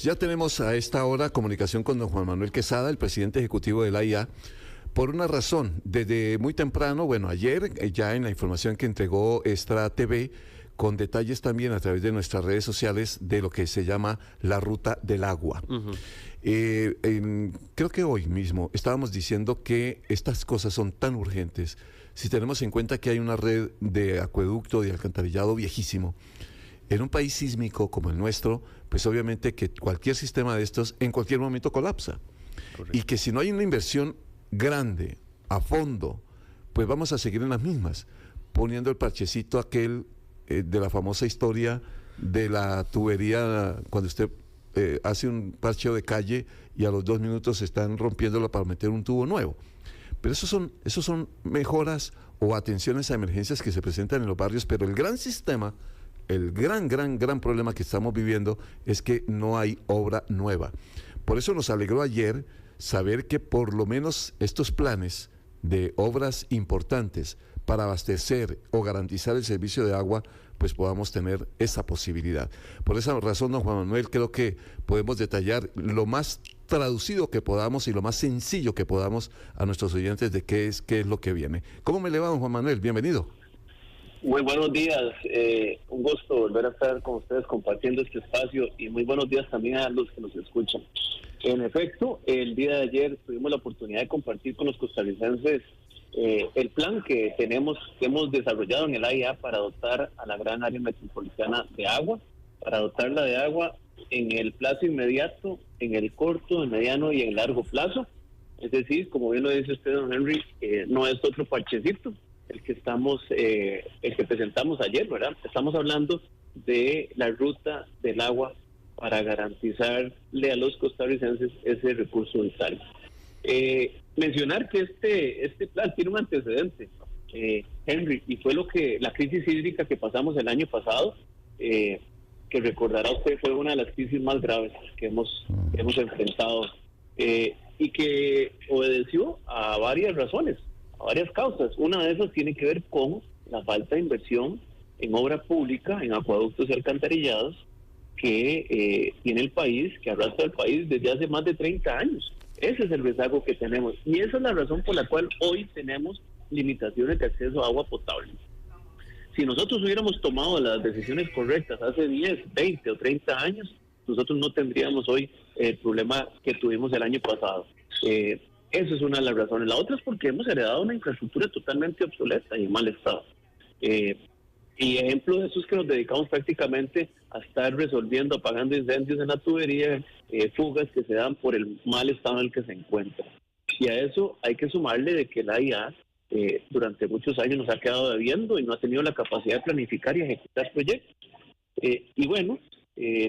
Ya tenemos a esta hora comunicación con don Juan Manuel Quesada, el presidente ejecutivo de la AIA, por una razón. Desde muy temprano, bueno, ayer ya en la información que entregó Extra TV, con detalles también a través de nuestras redes sociales de lo que se llama la ruta del agua. Creo que hoy mismo estábamos diciendo que estas cosas son tan urgentes, si tenemos en cuenta que hay una red de acueducto y alcantarillado viejísimo. En un país sísmico como el nuestro, pues obviamente que cualquier sistema de estos en cualquier momento colapsa. Correcto. Y que si no hay una inversión grande, a fondo, pues vamos a seguir en las mismas, poniendo el parchecito aquel de la famosa historia de la tubería, cuando usted hace un parcheo de calle y a los 2 minutos están rompiéndola para meter un tubo nuevo. Pero esos son mejoras o atenciones a emergencias que se presentan en los barrios, pero el gran sistema, el gran problema que estamos viviendo es que no hay obra nueva. Por eso nos alegró ayer saber que por lo menos estos planes de obras importantes para abastecer o garantizar el servicio de agua, pues podamos tener esa posibilidad. Por esa razón, don Juan Manuel, creo que podemos detallar lo más traducido que podamos y lo más sencillo que podamos a nuestros oyentes de qué es lo que viene. ¿Cómo me le va, don Juan Manuel? Bienvenido. Muy buenos días, un gusto volver a estar con ustedes compartiendo este espacio y muy buenos días también a los que nos escuchan. En efecto, el día de ayer tuvimos la oportunidad de compartir con los costarricenses el plan que hemos desarrollado en el AIA para dotar a la gran área metropolitana de agua, para dotarla de agua en el plazo inmediato, en el corto, el mediano y en el largo plazo. Es decir, como bien lo dice usted, don Henry, no es otro parchecito el que presentamos ayer, ¿verdad? Estamos hablando de la ruta del agua para garantizarle a los costarricenses ese recurso vital. Mencionar que este plan tiene un antecedente, Henry, y fue la crisis hídrica que pasamos el año pasado, que recordará usted fue una de las crisis más graves que hemos enfrentado, y que obedeció a varias razones, a varias causas. Una de esas tiene que ver con la falta de inversión en obra pública, en acueductos y alcantarillados, que tiene el país, que arrastra el país desde hace más de 30 años. Ese es el rezago que tenemos y esa es la razón por la cual hoy tenemos limitaciones de acceso a agua potable. Si nosotros hubiéramos tomado las decisiones correctas hace 10, 20 o 30 años, nosotros no tendríamos hoy el problema que tuvimos el año pasado. Esa es una de las razones. La otra es porque hemos heredado una infraestructura totalmente obsoleta y en mal estado. Y ejemplo de eso es que nos dedicamos prácticamente a estar resolviendo, apagando incendios en la tubería, fugas que se dan por el mal estado en el que se encuentra. Y a eso hay que sumarle de que la IA durante muchos años nos ha quedado debiendo y no ha tenido la capacidad de planificar y ejecutar proyectos. Y bueno,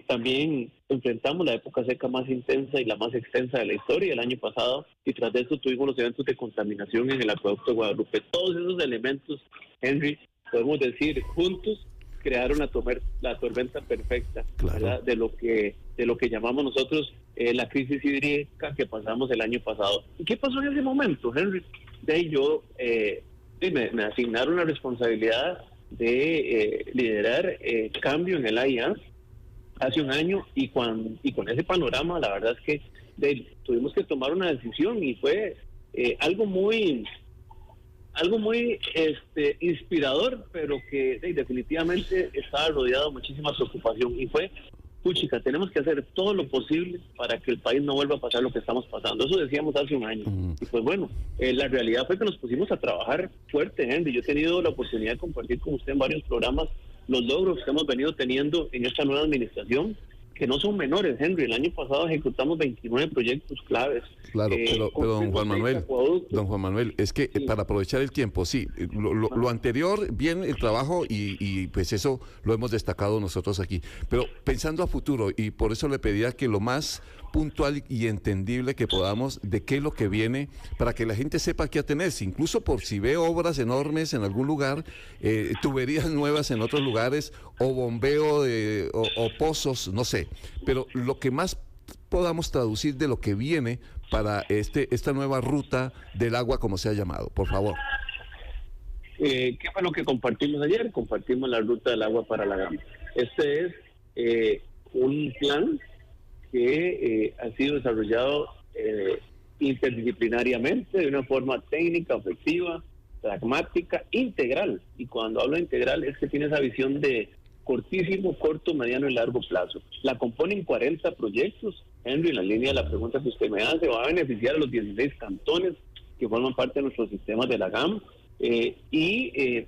también enfrentamos la época seca más intensa y la más extensa de la historia el año pasado, y tras de eso tuvimos los eventos de contaminación en el acueducto de Guadalupe. Todos esos elementos, Henry, podemos decir juntos crearon la tormenta perfecta, claro, ¿verdad? de lo que llamamos nosotros la crisis hídrica que pasamos el año pasado. ¿Y qué pasó en ese momento, Henry? Me asignaron la responsabilidad de liderar cambio en el AIA hace un año, y con ese panorama la verdad es que tuvimos que tomar una decisión, y fue algo muy inspirador, pero que definitivamente estaba rodeado de muchísima preocupación, y fue, puchica, tenemos que hacer todo lo posible para que el país no vuelva a pasar lo que estamos pasando. Eso decíamos hace un año. Y pues bueno, la realidad fue que nos pusimos a trabajar fuerte, Henry. Yo he tenido la oportunidad de compartir con usted en varios programas los logros que hemos venido teniendo en esta nueva administración, que no son menores, Henry. El año pasado ejecutamos 29 proyectos claves. Claro, pero don Juan Manuel, es que sí, para aprovechar el tiempo, sí, lo anterior, bien el trabajo y pues eso lo hemos destacado nosotros aquí, pero pensando a futuro, y por eso le pedía que lo más puntual y entendible que podamos de qué es lo que viene, para que la gente sepa qué atenerse, incluso por si ve obras enormes en algún lugar, tuberías nuevas en otros lugares, o bombeo o pozos, no sé, pero lo que más podamos traducir de lo que viene para esta nueva ruta del agua, como se ha llamado, por favor. ¿Qué fue lo que compartimos ayer? Compartimos la ruta del agua para la Gama. Este es un plan que ha sido desarrollado interdisciplinariamente, de una forma técnica, efectiva, pragmática, integral. Y cuando hablo de integral es que tiene esa visión de cortísimo, corto, mediano y largo plazo. La componen 40 proyectos. Henry, en la línea de la pregunta que usted me hace, va a beneficiar a los 16 cantones que forman parte de nuestros sistemas de la GAM.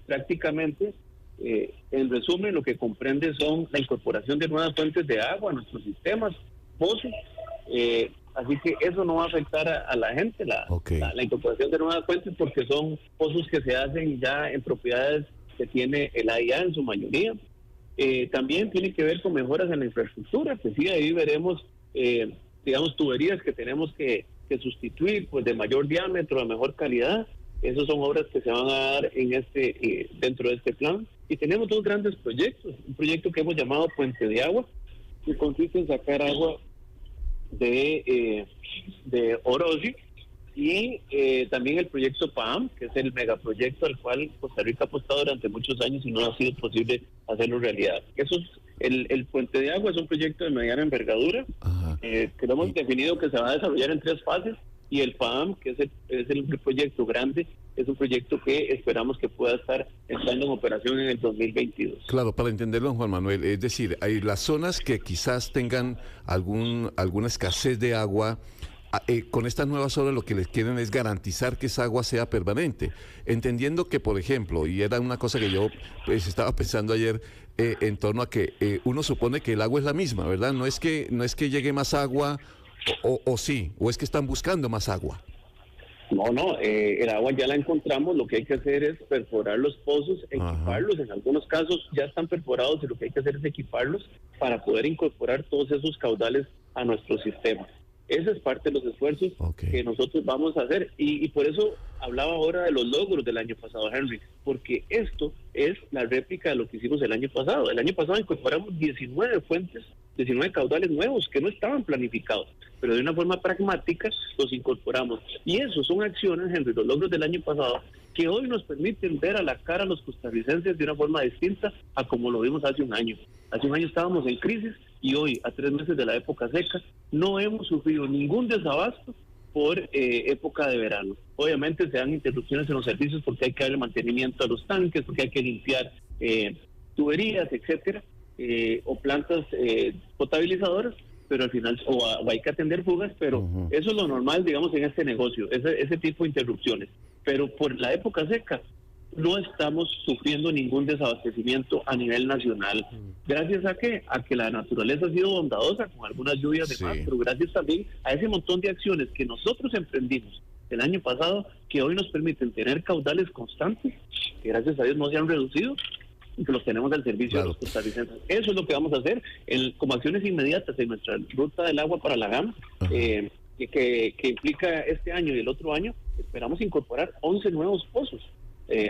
Prácticamente, en resumen, lo que comprende son la incorporación de nuevas fuentes de agua a nuestros sistemas, pozos. Así que eso no va a afectar a la gente, la incorporación de nuevas fuentes, porque son pozos que se hacen ya en propiedades que tiene el AIA en su mayoría. También tiene que ver con mejoras en la infraestructura, pues sí, ahí veremos, digamos, tuberías que tenemos que sustituir, pues de mayor diámetro, de mejor calidad. Esas son obras que se van a dar en dentro de este plan. Y tenemos dos grandes proyectos. Un proyecto que hemos llamado Puente de Agua, que consiste en sacar agua de Orosi, y también el proyecto PAM, que es el megaproyecto al cual Costa Rica ha apostado durante muchos años y no ha sido posible hacerlo realidad. El Puente de Agua es un proyecto de mediana envergadura, que lo hemos definido que se va a desarrollar en 3 fases, y el PAM, que es el proyecto grande, es un proyecto que esperamos que pueda estar entrando en operación en el 2022. Claro, para entenderlo, Juan Manuel, es decir, hay las zonas que quizás tengan alguna escasez de agua. Con estas nuevas obras lo que les quieren es garantizar que esa agua sea permanente, entendiendo que, por ejemplo, y era una cosa que yo estaba pensando ayer, en torno a que uno supone que el agua es la misma, ¿verdad? No es que llegue más agua, o sí, o es que están buscando más agua. No, el agua ya la encontramos. Lo que hay que hacer es perforar los pozos, equiparlos. En algunos casos ya están perforados y lo que hay que hacer es equiparlos para poder incorporar todos esos caudales a nuestro sistema. Esa es parte de los esfuerzos que nosotros vamos a hacer, y por eso hablaba ahora de los logros del año pasado, Henry, porque esto es la réplica de lo que hicimos el año pasado. El año pasado incorporamos 19 fuentes, 19 caudales nuevos que no estaban planificados, pero de una forma pragmática los incorporamos. Y eso son acciones, Henry, los logros del año pasado, que hoy nos permiten ver a la cara a los costarricenses de una forma distinta a como lo vimos hace un año. Hace un año estábamos en crisis, y hoy, a 3 meses de la época seca, no hemos sufrido ningún desabasto por época de verano. Obviamente se dan interrupciones en los servicios porque hay que darle mantenimiento a los tanques, porque hay que limpiar tuberías, etcétera, o plantas potabilizadoras, pero al final o hay que atender fugas, pero eso es lo normal, digamos, en este negocio, ese tipo de interrupciones. Pero por la época seca no estamos sufriendo ningún desabastecimiento a nivel nacional. ¿Gracias a qué? A que la naturaleza ha sido bondadosa con algunas lluvias de más, pero gracias también a ese montón de acciones que nosotros emprendimos el año pasado, que hoy nos permiten tener caudales constantes, que gracias a Dios no se han reducido, y que los tenemos al servicio de los costarricenses. Eso es lo que vamos a hacer como acciones inmediatas en nuestra ruta del agua para la GAM, que implica este año y el otro año. Esperamos incorporar 11 nuevos pozos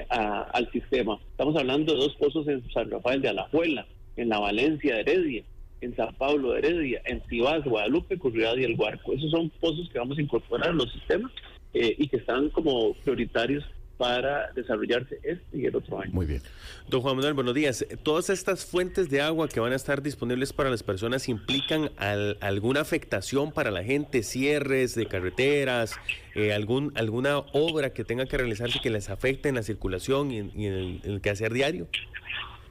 al sistema. Estamos hablando de 2 pozos en San Rafael de Alajuela, en La Valencia de Heredia, en San Pablo de Heredia, en Tibás, Guadalupe, Curriada y El Guarco. Esos son pozos que vamos a incorporar a los sistemas y que están como prioritarios para desarrollarse este y el otro año. Muy bien. Don Juan Manuel, buenos días. ¿Todas estas fuentes de agua que van a estar disponibles para las personas implican alguna afectación para la gente, cierres de carreteras, alguna obra que tenga que realizarse que les afecte en la circulación y en el quehacer diario?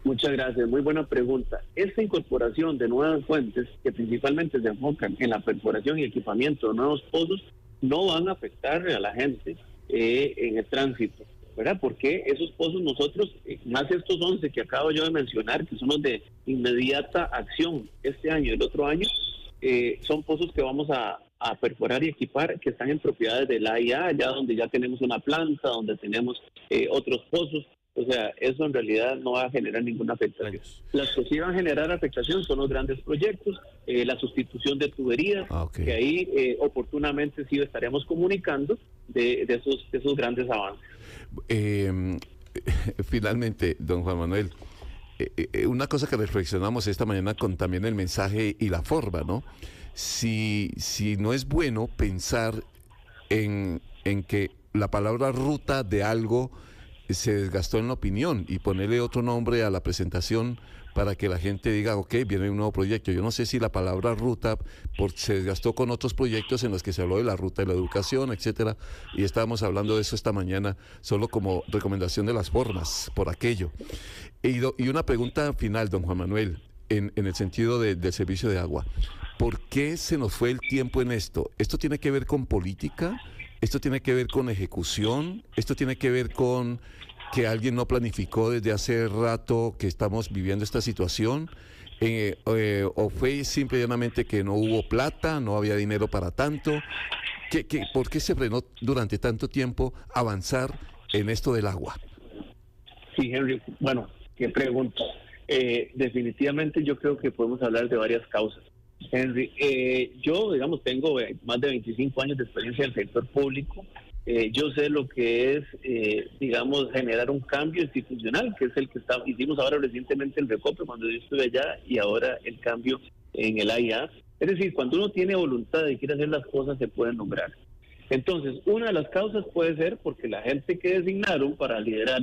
Muchas gracias, muy buena pregunta. Esta incorporación de nuevas fuentes, que principalmente se enfocan en la perforación y equipamiento de nuevos pozos, no van a afectar a la gente en el tránsito, ¿verdad? Porque esos pozos nosotros, más estos 11 que acabo yo de mencionar, que son los de inmediata acción este año y el otro año, son pozos que vamos a perforar y equipar, que están en propiedades del AIA, allá donde ya tenemos una planta, donde tenemos otros pozos. O sea, eso en realidad no va a generar ninguna afectación. Las que sí van a generar afectación son los grandes proyectos, la sustitución de tuberías, que ahí oportunamente sí estaremos comunicando de esos grandes avances. Finalmente, don Juan Manuel, una cosa que reflexionamos esta mañana con también el mensaje y la forma, ¿no? Si no es bueno pensar en que la palabra ruta de algo se desgastó en la opinión y ponerle otro nombre a la presentación para que la gente diga, ok, viene un nuevo proyecto. Yo no sé si la palabra ruta se desgastó con otros proyectos en los que se habló de la ruta de la educación, etcétera, y estábamos hablando de eso esta mañana, solo como recomendación de las formas, por aquello. Y una pregunta final, don Juan Manuel, en el sentido del servicio de agua. ¿Por qué se nos fue el tiempo en esto? ¿Esto tiene que ver con política? ¿Esto tiene que ver con ejecución? ¿Esto tiene que ver con que alguien no planificó desde hace rato que estamos viviendo esta situación? ¿O fue simple y llanamente que no hubo plata, no había dinero para tanto? ¿Por qué se frenó durante tanto tiempo avanzar en esto del agua? Sí, Henry, bueno, qué pregunta. Definitivamente yo creo que podemos hablar de varias causas. Henry, yo, digamos, tengo más de 25 años de experiencia en el sector público. Yo sé lo que es, digamos, generar un cambio institucional, que es el que hicimos ahora recientemente el Recope cuando yo estuve allá, y ahora el cambio en el AIA. Es decir, cuando uno tiene voluntad y quiere hacer las cosas, se pueden lograr. Entonces, una de las causas puede ser porque la gente que designaron para liderar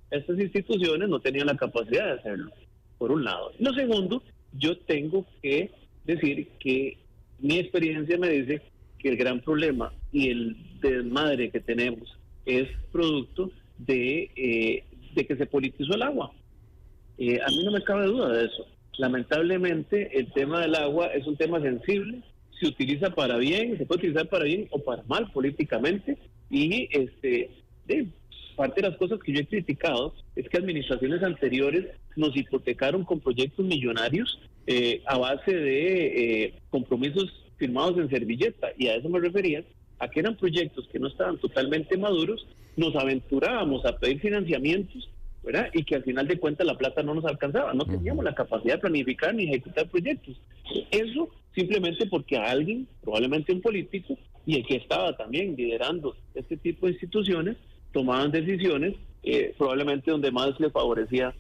estas instituciones no tenían la capacidad de hacerlo, por un lado. Lo segundo, yo tengo que decir que mi experiencia me dice que el gran problema y el desmadre que tenemos es producto de que se politizó el agua. A mí no me cabe duda de eso. Lamentablemente, el tema del agua es un tema sensible, se utiliza para bien, se puede utilizar para bien o para mal políticamente, y parte de las cosas que yo he criticado es que administraciones anteriores nos hipotecaron con proyectos millonarios a base de compromisos firmados en servilleta, y a eso me refería, a que eran proyectos que no estaban totalmente maduros, nos aventurábamos a pedir financiamientos, ¿verdad? Y que al final de cuentas la plata no nos alcanzaba, no teníamos la capacidad de planificar ni ejecutar proyectos. Eso simplemente porque a alguien, probablemente un político, y el que estaba también liderando este tipo de instituciones, tomaban decisiones probablemente donde más le favorecía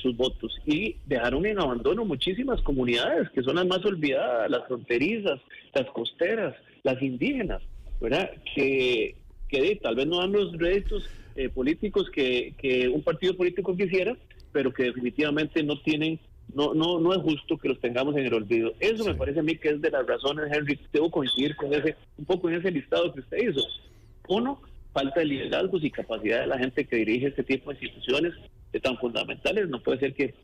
sus votos, y dejaron en abandono muchísimas comunidades que son las más olvidadas, las fronterizas, las costeras, las indígenas, ¿verdad? Que tal vez no dan los réditos políticos que un partido político quisiera, pero que definitivamente no tienen, no es justo que los tengamos en el olvido. Eso sí me parece a mí que es de las razones, Henry. Debo coincidir con un poco en ese listado que usted hizo. Uno, falta de liderazgos y capacidad de la gente que dirige este tipo de instituciones tan fundamentales. No puede ser que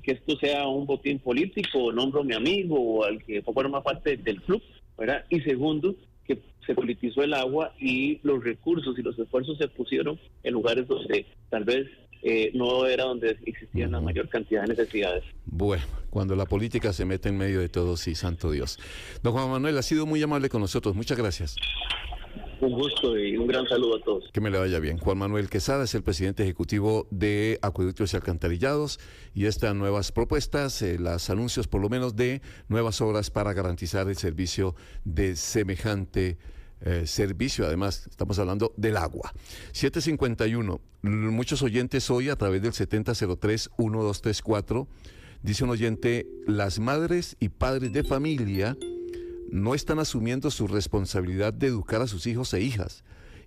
esto sea un botín político, o nombro a mi amigo o al que forma parte del club, ¿verdad? Y segundo, que se politizó el agua y los recursos y los esfuerzos se pusieron en lugares donde tal vez no era donde existían la mayor cantidad de necesidades. Bueno, cuando la política se mete en medio de todo, sí, santo Dios. Don Juan Manuel, ha sido muy amable con nosotros. Muchas gracias. Un gusto y un gran saludo a todos. Que me le vaya bien. Juan Manuel Quesada es el presidente ejecutivo de Acueductos y Alcantarillados, y estas nuevas propuestas, los anuncios por lo menos de nuevas obras para garantizar el servicio de semejante servicio. Además, estamos hablando del agua. 7:51. Muchos oyentes hoy a través del 7003-1234. Dice un oyente, las madres y padres de familia no están asumiendo su responsabilidad de educar a sus hijos e hijas.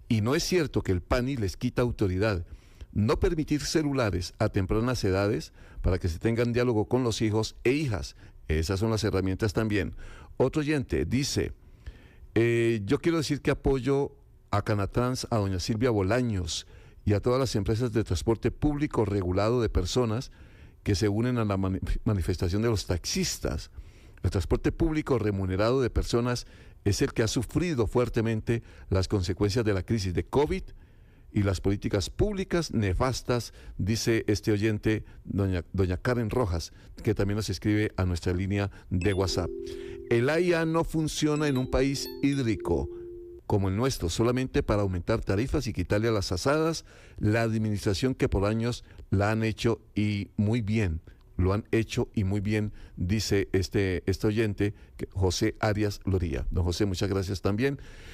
Y no es cierto que el PANI les quita autoridad. No permitir celulares a tempranas edades para que se tengan diálogo con los hijos e hijas. Esas son las herramientas también. Otro oyente dice, yo quiero decir que apoyo a Canatrans, a doña Silvia Bolaños y a todas las empresas de transporte público regulado de personas que se unen a la manifestación de los taxistas. El transporte público remunerado de personas es el que ha sufrido fuertemente las consecuencias de la crisis de COVID y las políticas públicas nefastas, dice este oyente, doña Karen Rojas, que también nos escribe a nuestra línea de WhatsApp. El AIA no funciona en un país hídrico como el nuestro, solamente para aumentar tarifas y quitarle a las asadas la administración que por años la han hecho y muy bien. Lo han hecho y muy bien, dice este oyente, José Arias Loría. Don José, muchas gracias también.